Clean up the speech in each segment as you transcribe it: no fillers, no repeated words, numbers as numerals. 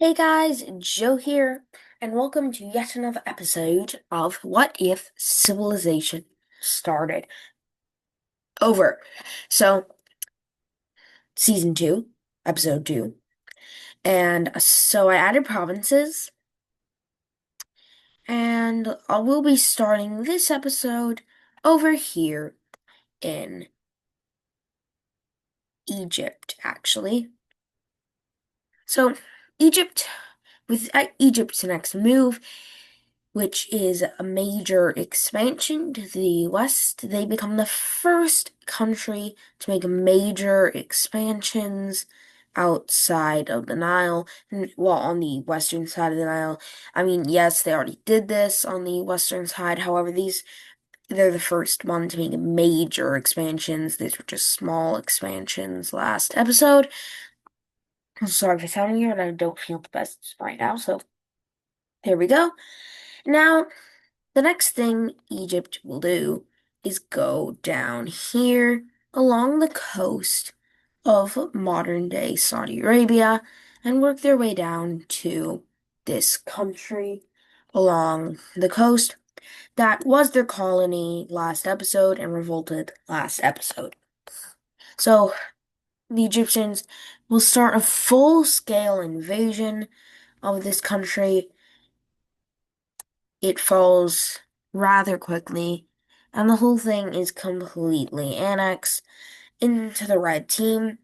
Hey guys, Joe here, and welcome to yet another episode of What If Civilization Started Over. So, season 2, episode 2. And so I added provinces, and I will be starting this episode over here in Egypt, actually. So, Egypt, with Egypt's next move, which is a major expansion to the west. They become the first country to make major expansions outside of the Nile, well, on the western side of the Nile. I mean, yes, they already did this on the western side. However, they're the first one to make major expansions. These were just small expansions last episode. I'm sorry for sounding weird, I don't feel the best right now, so here we go. Now, the next thing Egypt will do is go down here along the coast of modern day Saudi Arabia and work their way down to this country along the coast that was their colony last episode and revolted last episode. So the Egyptians will start a full-scale invasion of this country. It falls rather quickly, and the whole thing is completely annexed into the red team.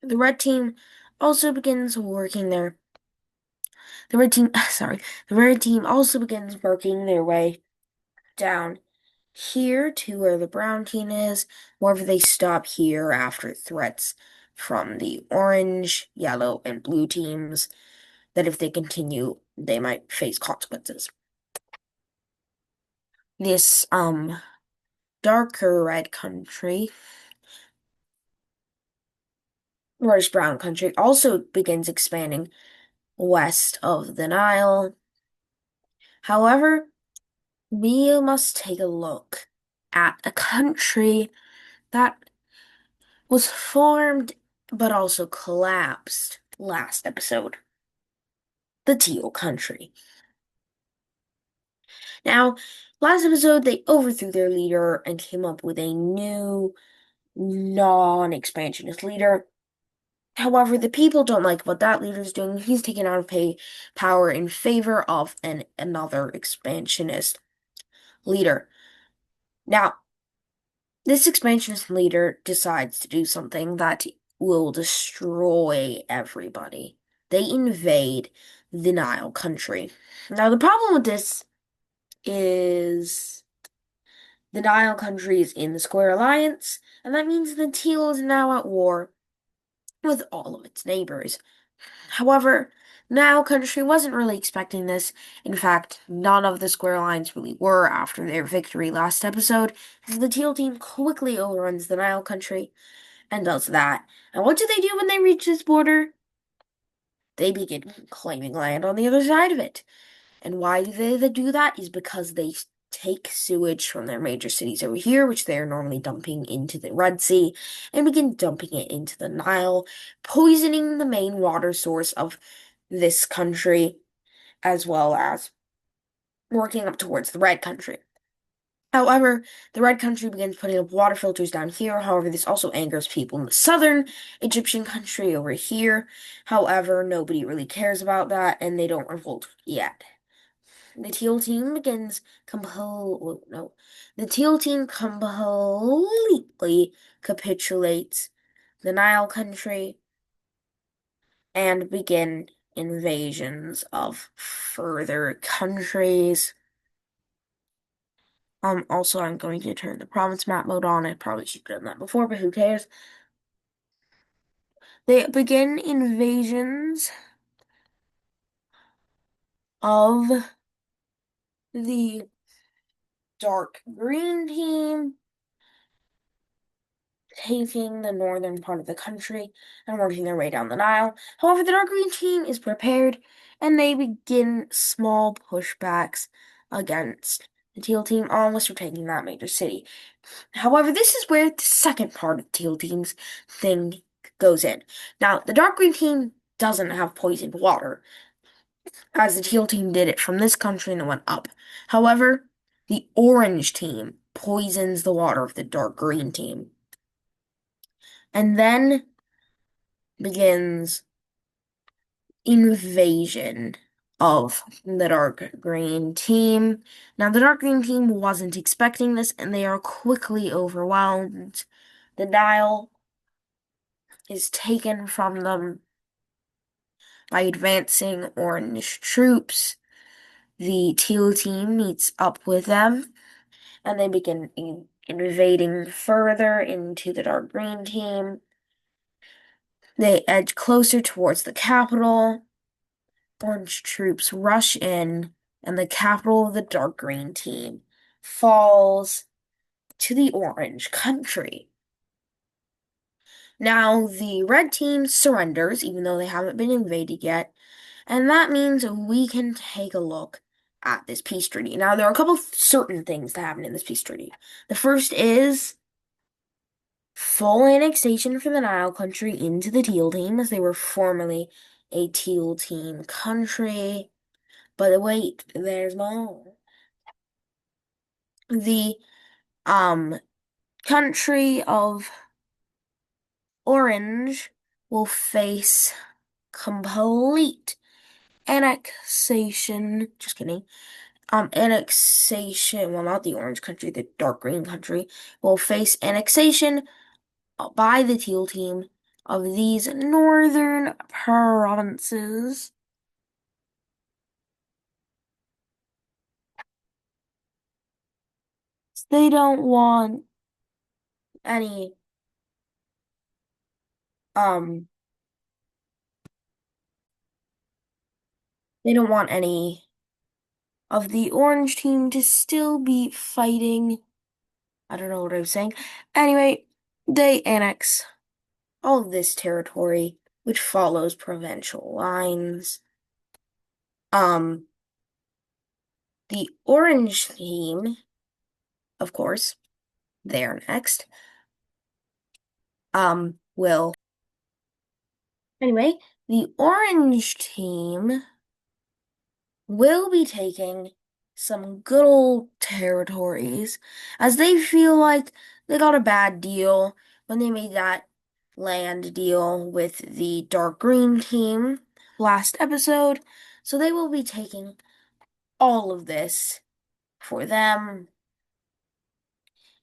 The red team also begins working their the red team sorry, the red team also begins working their way down here to where the brown team is, wherever they stop here after threats from the orange, yellow, and blue teams that if they continue, they might face consequences. This darker red country, reddish brown country, also begins expanding west of the Nile. However, we must take a look at a country that was formed but also collapsed last episode, the Teal country. Now, last episode they overthrew their leader and came up with a new non-expansionist leader. However, the people don't like what that leader's doing. He's taken out of power in favor of another expansionist leader. Now, this expansionist leader decides to do something that will destroy everybody. They invade the Nile country. Now, the problem with this is the Nile country is in the Square Alliance, and that means the Teal is now at war with all of its neighbors. However, Nile country wasn't really expecting this. In fact, none of the Square Alliance really were after their victory last episode, as the Teal team quickly overruns the Nile country and does that. And what do they do when they reach this border? They begin claiming land on the other side of it. And why do they do that is because they take sewage from their major cities over here, which they are normally dumping into the Red Sea, and begin dumping it into the Nile, poisoning the main water source of this country, as well as working up towards the Red Country. However, the Red Country begins putting up water filters down here. However, this also angers people in the southern Egyptian country over here. However, nobody really cares about that, and they don't revolt yet. The teal team begins compl no. The teal team completely capitulates the Nile country and begin invasions of further countries. Also, I'm going to turn the province map mode on. I probably should have done that before, but who cares? They begin invasions of the dark green team, taking the northern part of the country and working their way down the Nile. However, the dark green team is prepared and they begin small pushbacks against the teal team, almost retaking that major city. However, this is where the second part of the teal team's thing goes in. Now, the dark green team doesn't have poisoned water, as the teal team did it from this country and it went up. However, the orange team poisons the water of the dark green team. And then begins invasion of the dark green team. Now, the dark green team wasn't expecting this and they are quickly overwhelmed. The Nile is taken from them by advancing orange troops. The teal team meets up with them and they begin invading further into the dark green team. They edge closer towards the capital. Orange troops rush in, and the capital of the dark green team falls to the orange country. Now, the red team surrenders, even though they haven't been invaded yet, and that means we can take a look at this peace treaty. Now, there are a couple of certain things that happen in this peace treaty. The first is full annexation for the Nile country into the Teal team, as they were formerly a Teal team country. But wait, there's more. The um country of Orange will face complete annexation. Just kidding. Annexation. Well, not the orange country, the dark green country will face annexation by the teal team of these northern provinces. They don't want any um they don't want any of the orange team to still be fighting. I don't know what I was saying. Anyway, they annex all of this territory, which follows provincial lines. Um, the orange team, of course, they're next. Will anyway, the orange team will be taking some good old territories as they feel like they got a bad deal when they made that land deal with the dark green team last episode. So they will be taking all of this for them.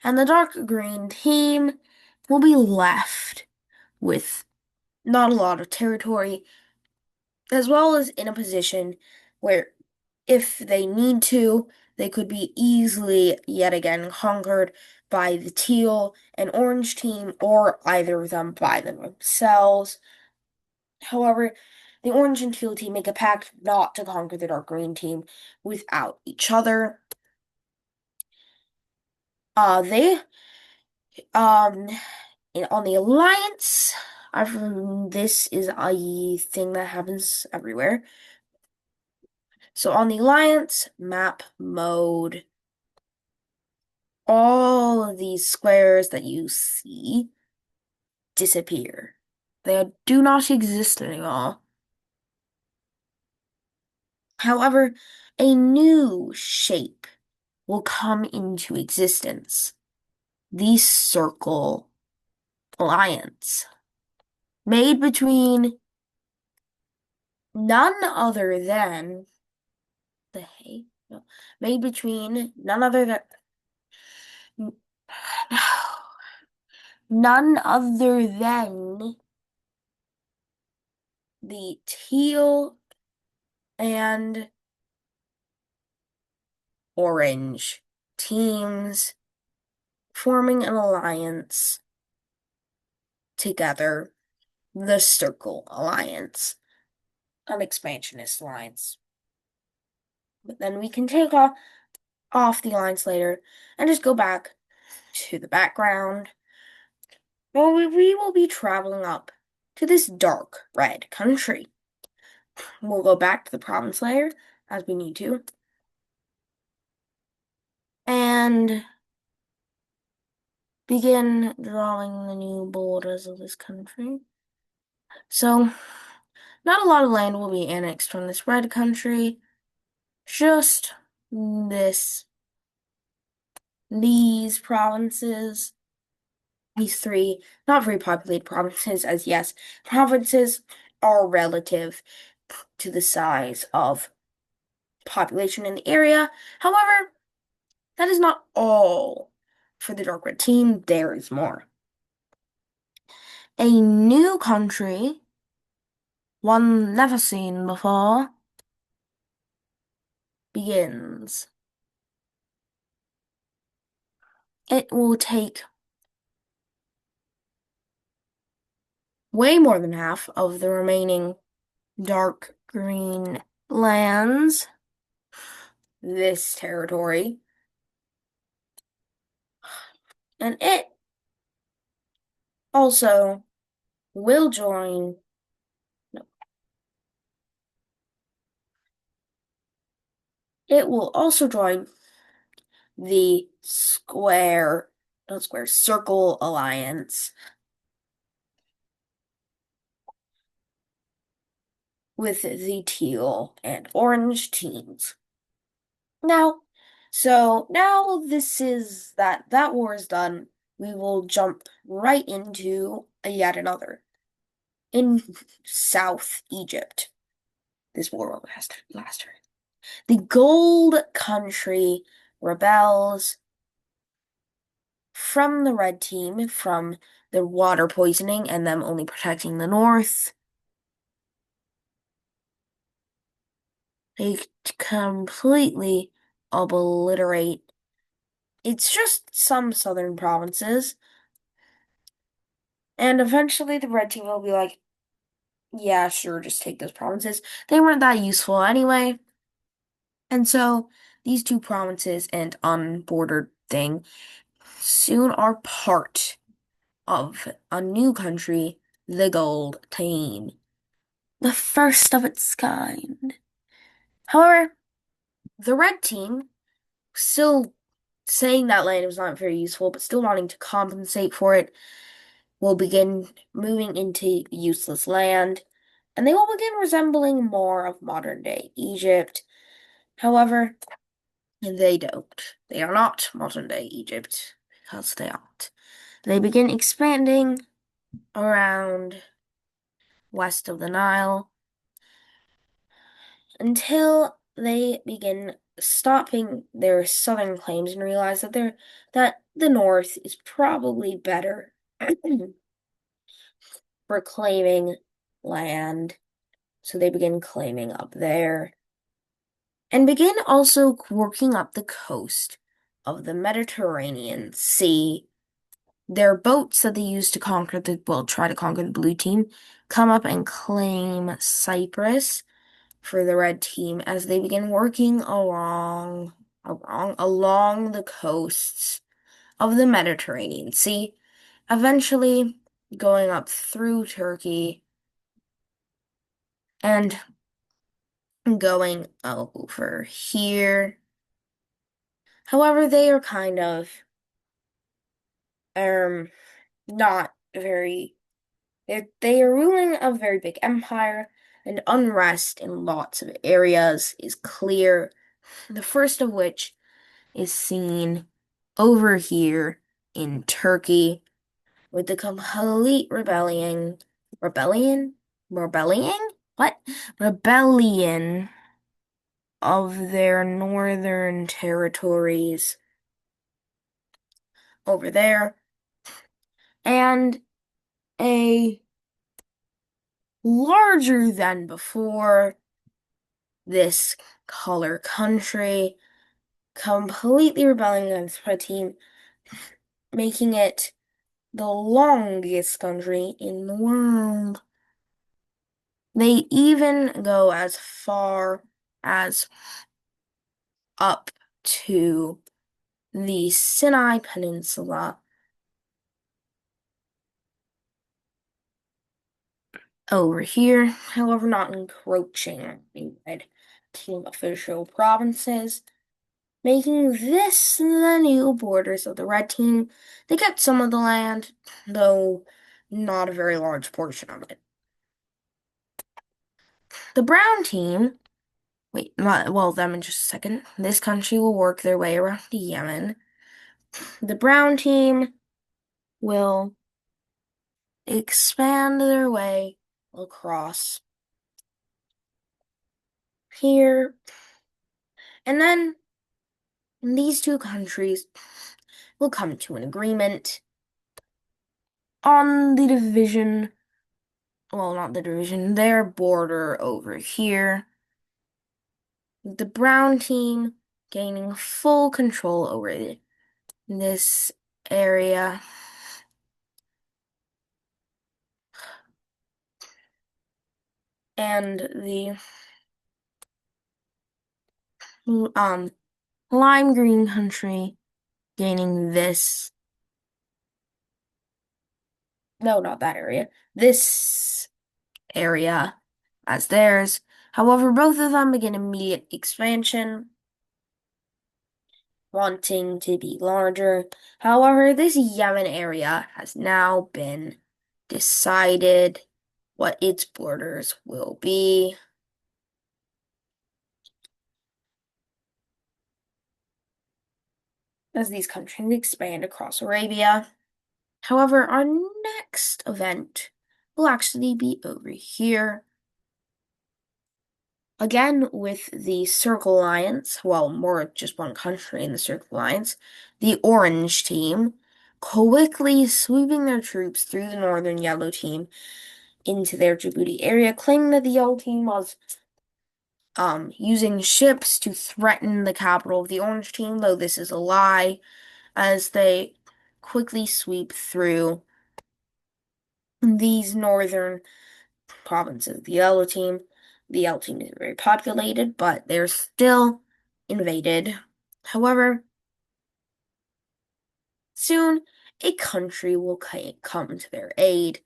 And the dark green team will be left with not a lot of territory, as well as in a position where if they need to, they could be easily yet again conquered by the teal and orange team or either of them by themselves. However, the orange and teal team make a pact not to conquer the dark green team without each other. They um on the alliance, this is a thing that happens everywhere. So on the alliance map mode, all of these squares that you see disappear. They do not exist anymore. However, a new shape will come into existence. The Circle Alliance, made between none other than the hay, no, made between none other than none other than the teal and orange teams forming an alliance together, the Circle Alliance, an expansionist alliance. But then we can take off the alliance later and just go back to the background. Well, we will be traveling up to this dark red country. We'll go back to the province layer as we need to. And begin drawing the new borders of this country. So, Not a lot of land will be annexed from this red country, just this, these provinces, these three not very populated provinces, as yes, provinces are relative to the size of population in the area. However, that is not all for the Dark Red team. There is more. A new country, one never seen before, begins. It will take way more than half of the remaining dark green lands, this territory, and it also will join. No, it will also join the Circle Alliance with the teal and orange teams. Now, now that war is done, we will jump right into yet another in South Egypt. This war will last. The Gold Country rebels from the red team, from the water poisoning and them only protecting the north. They completely obliterate. It's just some southern provinces. And eventually the red team will be like, yeah, sure, just take those provinces. They weren't that useful anyway. And so these two provinces and unbordered thing soon are part of a new country, the Gold Team, the first of its kind. However, the Red Team, still saying that land was not very useful, but still wanting to compensate for it, will begin moving into useless land, and they will begin resembling more of modern day Egypt. However, they don't. They are not modern day Egypt, because they aren't. They begin expanding around west of the Nile until they begin stopping their southern claims and realize that the north is probably better for claiming land. So they begin claiming up there and begin also working up the coast of the Mediterranean Sea. Their boats that they use to try to conquer the blue team, come up and claim Cyprus for the red team as they begin working along the coasts of the Mediterranean Sea, eventually going up through Turkey and going over here. However, they are kind of um not very they are ruling a very big empire, and unrest in lots of areas is clear. The first of which is seen over here in Turkey with the complete rebellion? What? Rebellion of their northern territories over there, and a larger than before this color country completely rebelling against the team, making it the longest country in the world. They even go as far as up to the Sinai Peninsula over here, however, not encroaching in red team official provinces, making this the new borders of the red team. They kept some of the land, though not a very large portion of it. The brown team, wait, not, well, them in just a second. This country will work their way around to Yemen. The brown team will expand their way across here. And then these two countries will come to an agreement on the division, well, not the division, their border over here. The brown team gaining full control over this area. And the um lime green country gaining this, no, not that area, this area as theirs. However, both of them begin immediate expansion, wanting to be larger. However, this Yemen area has now been decided what its borders will be. As these countries expand across Arabia. However, our next event will actually be over here. Again, with the Circle Alliance, well, more just one country in the Circle Alliance, the Orange team quickly sweeping their troops through the Northern Yellow team into their Djibouti area, claiming that the Yellow team was using ships to threaten the capital of the Orange team, though this is a lie, as they quickly sweep through these northern provinces. The Yellow team is very populated, but they're still invaded. However, soon a country will come to their aid.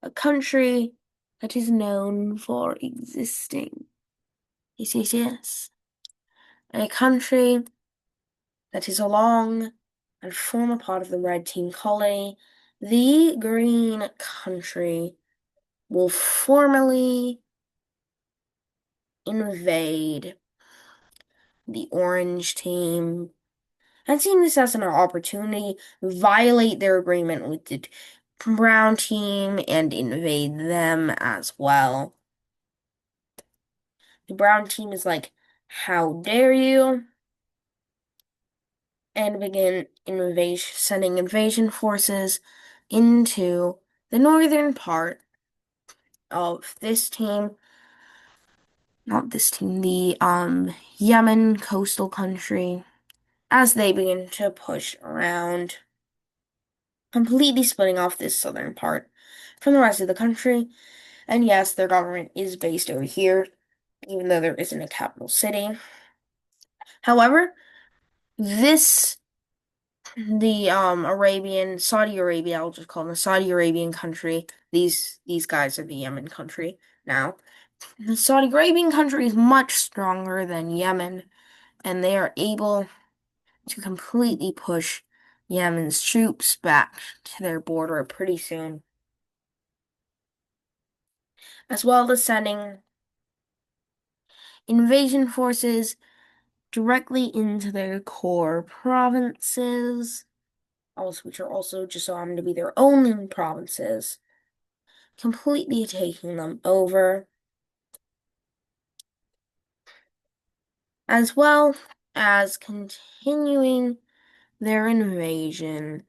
A country that is known for existing. Yes, yes, yes. A country that is along and form a part of the red team colony. The green country will formally invade the orange team and seeing this as an opportunity, violate their agreement with the brown team and invade them as well. The brown team is like, how dare you? And begin sending invasion forces into the northern part of this team, not this team, the Yemen coastal country, as they begin to push around, completely splitting off this southern part from the rest of the country. And yes, their government is based over here, even though there isn't a capital city. However, this the Saudi Arabia, I'll just call them the Saudi Arabian country. These guys are the Yemen country now. The Saudi Arabian country is much stronger than Yemen, and they are able to completely push Yemen's troops back to their border pretty soon, as well as sending invasion forces directly into their core provinces, also which are also just so happen to be their own provinces, completely taking them over, as well as continuing their invasion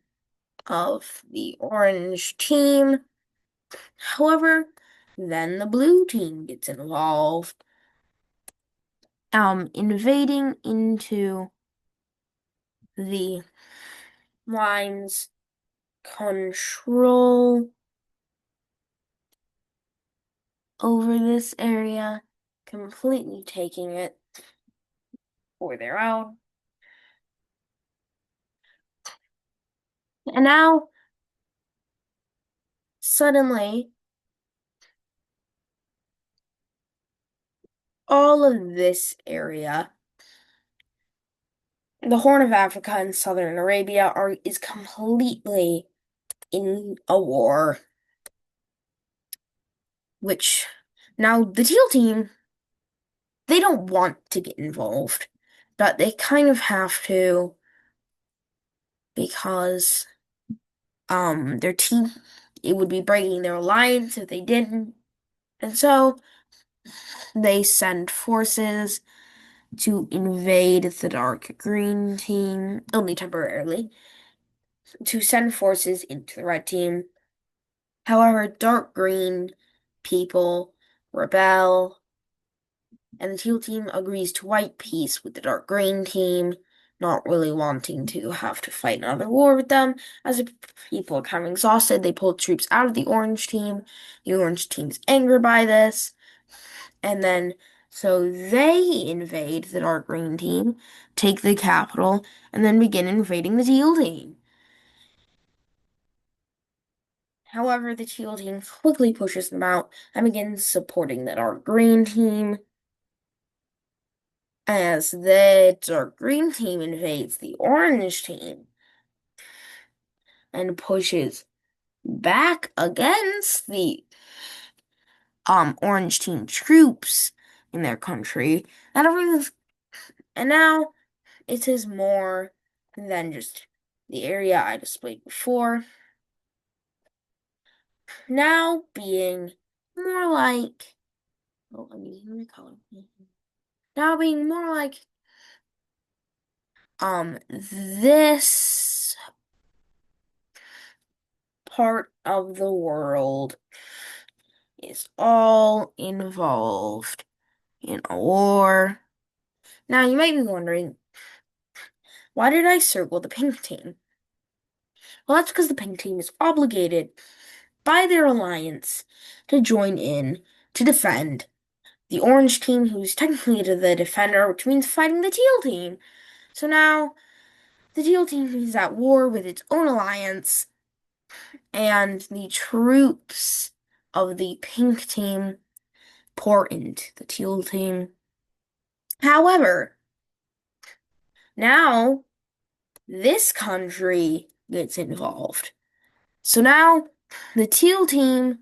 of the orange team. However, then the blue team gets involved, invading into the line's control over this area, completely taking it for their own. And now, suddenly, all of this area, the Horn of Africa and Southern Arabia, is completely in a war, which Now, the teal team, they don't want to get involved, but they kind of have to because their team it would be breaking their alliance if they didn't. And so they send forces to invade the dark green team, only temporarily, to send forces into the red team. However, dark green people rebel, and the teal team agrees to white peace with the dark green team, not really wanting to have to fight another war with them. As the people are kind of exhausted, they pull troops out of the orange team. The orange team's angered by this, and then so they invade the dark green team, take the capital, and then begin invading the teal team. However, the teal team quickly pushes them out and begins supporting the dark green team. As the dark green team invades the orange team and pushes back against the orange team troops in their country. And everything's and now it is more than just the area I displayed before. Now being more like I'm using the color. Now being more like this part of the world is all involved in a war. Now, you might be wondering, why did I circle the pink team? Well, that's because the pink team is obligated by their alliance to join in to defend the orange team, who's technically the defender, which means fighting the teal team. So now, the teal team is at war with its own alliance, and the troops of the pink team pour into the teal team. However, now this country gets involved. So now the teal team,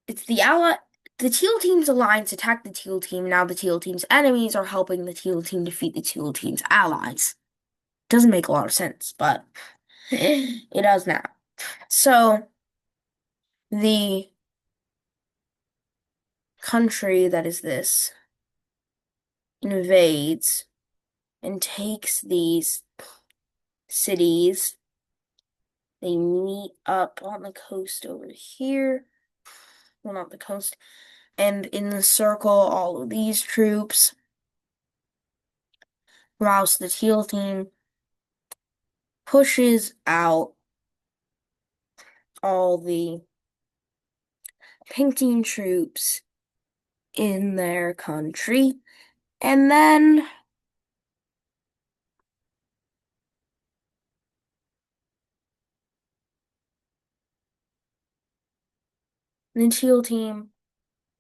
it's the teal team's alliance attacked the teal team. Now the teal team's enemies are helping the teal team defeat the teal team's allies. Doesn't make a lot of sense, but it does now. So the country that is this invades and takes these cities. They meet up on the coast over here. Well, not the coast. And in the circle, all of these troops, whilst the teal team pushes out all the pink team troops in their country. And then the teal team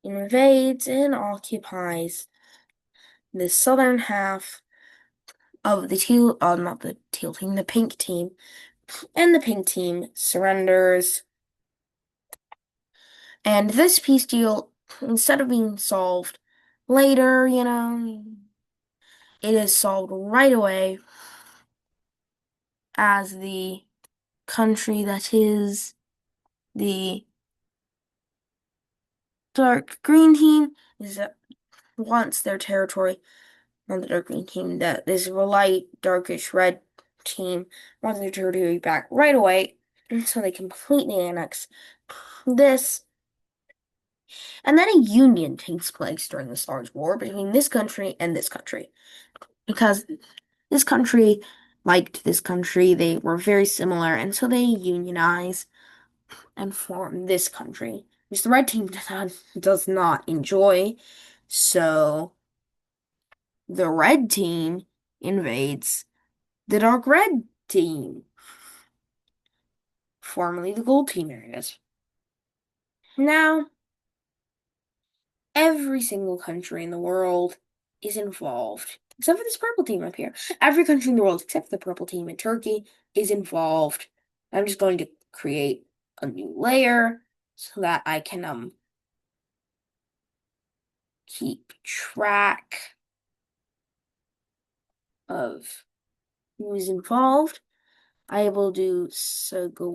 invades and occupies the southern half of the not the teal team, the pink team. And the pink team surrenders. And this peace deal, instead of being solved later, it is solved right away as the country that is the dark green team is wants their territory on the dark green team that is the light darkish red team wants their territory back right away, and so they completely annex this. And then a union takes place during this large war between this country and this country. Because this country liked this country, they were very similar, and so they unionize and form this country, which the red team does not enjoy. So the red team invades the dark red team, formerly the gold team areas. Now, every single country in the world is involved, except for this purple team up here. Every country in the world, except for the purple team in Turkey, is involved. I'm just going to create a new layer so that I can keep track of who's involved, I will do squares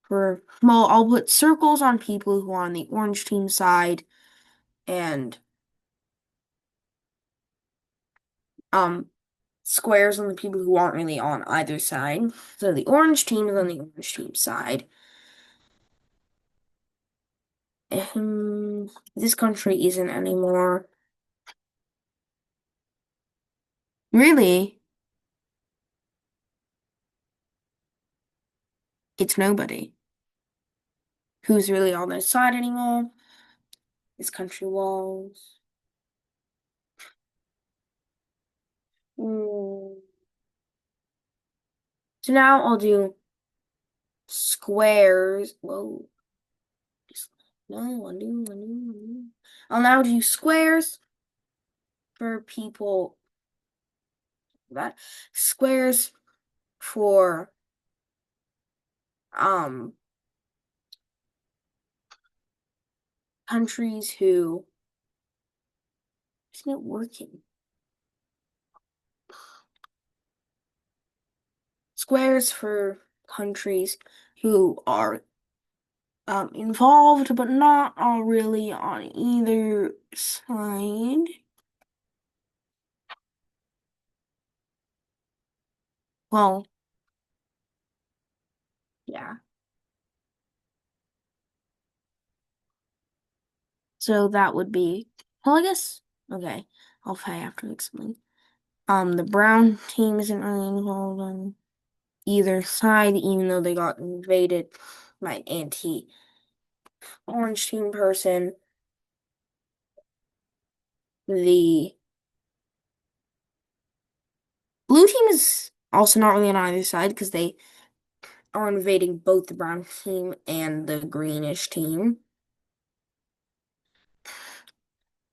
well, I'll put circles on people who are on the orange team side and um squares on the people who aren't really on either side. So the orange team is on the orange team side. This country isn't anymore. Really, it's nobody who's really on their side anymore. This country was. Mm. So now I'll do squares. Whoa. No, undo. I'll now do squares for people that squares for um countries who isn't it working? Squares for countries who are involved but not all really on either side. Well, yeah. So that would be well, I guess okay. I have to explain. The brown team isn't really involved on either side, even though they got invaded by anti-orange team person. The blue team is also not really on either side because they are invading both the brown team and the greenish team.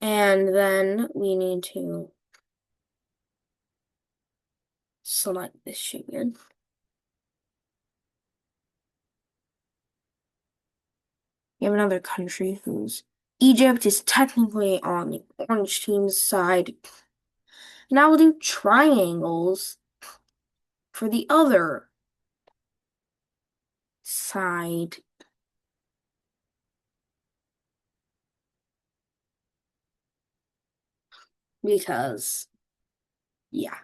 And then we need to select this sugar. We have another country whose Egypt is technically on the orange team's side. Now we'll do triangles for the other side because, yeah.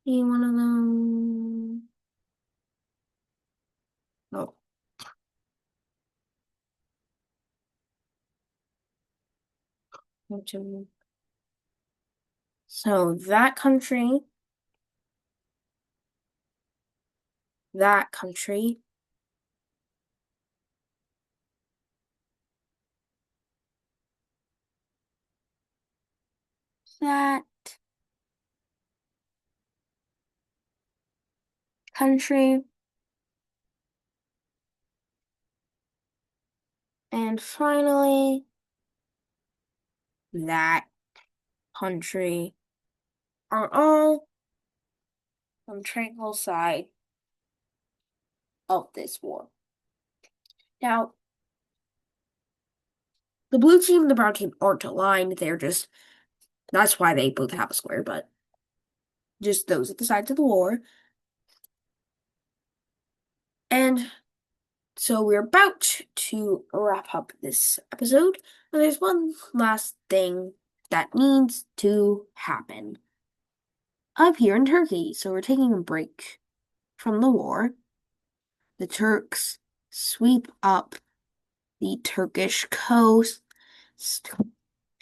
Any one of them. Oh, so that country, that country, and finally, that country are all on tranquil side of this war. Now, the blue team and the brown team aren't aligned. That's why they both have a square, but just those at the sides of the war. And so we're about to wrap up this episode, but there's one last thing that needs to happen up here in Turkey. So we're taking a break from the war. The Turks sweep up the Turkish coast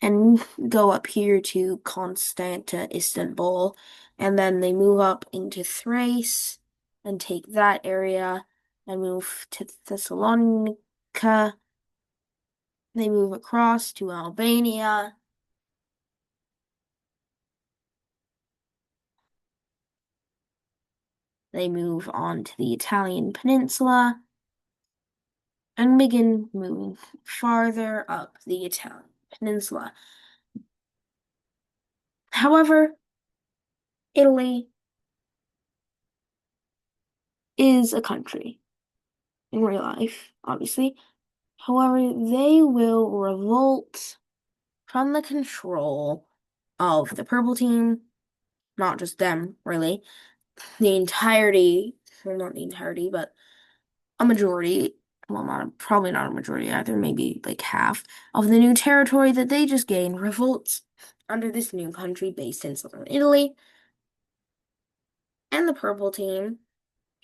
and go up here to Constanta, Istanbul, and then they move up into Thrace and take that area and move to Thessalonica. They move across to Albania. They move on to the Italian peninsula and begin moving farther up the Italian peninsula. However, Italy is a country. in real life, obviously. However, they will revolt from the control of the purple team, not just them, really. The entirety, well, not the entirety, but a majority, well, probably not a majority either, maybe like half of the new territory that they just gained revolts under this new country based in southern Italy. And the purple team,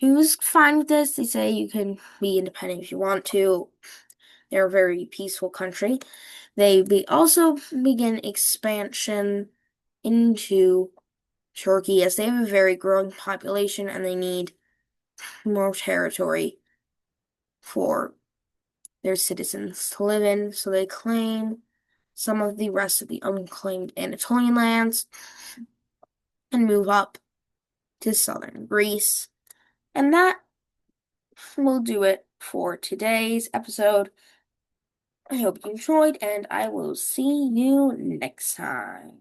who's fine with this, they say you can be independent if you want to. They're a very peaceful country. They also begin expansion into Turkey as they have a very growing population and they need more territory for their citizens to live in. So they claim some of the rest of the unclaimed Anatolian lands and move up to southern Greece. And that will do it for today's episode. I hope you enjoyed, and I will see you next time.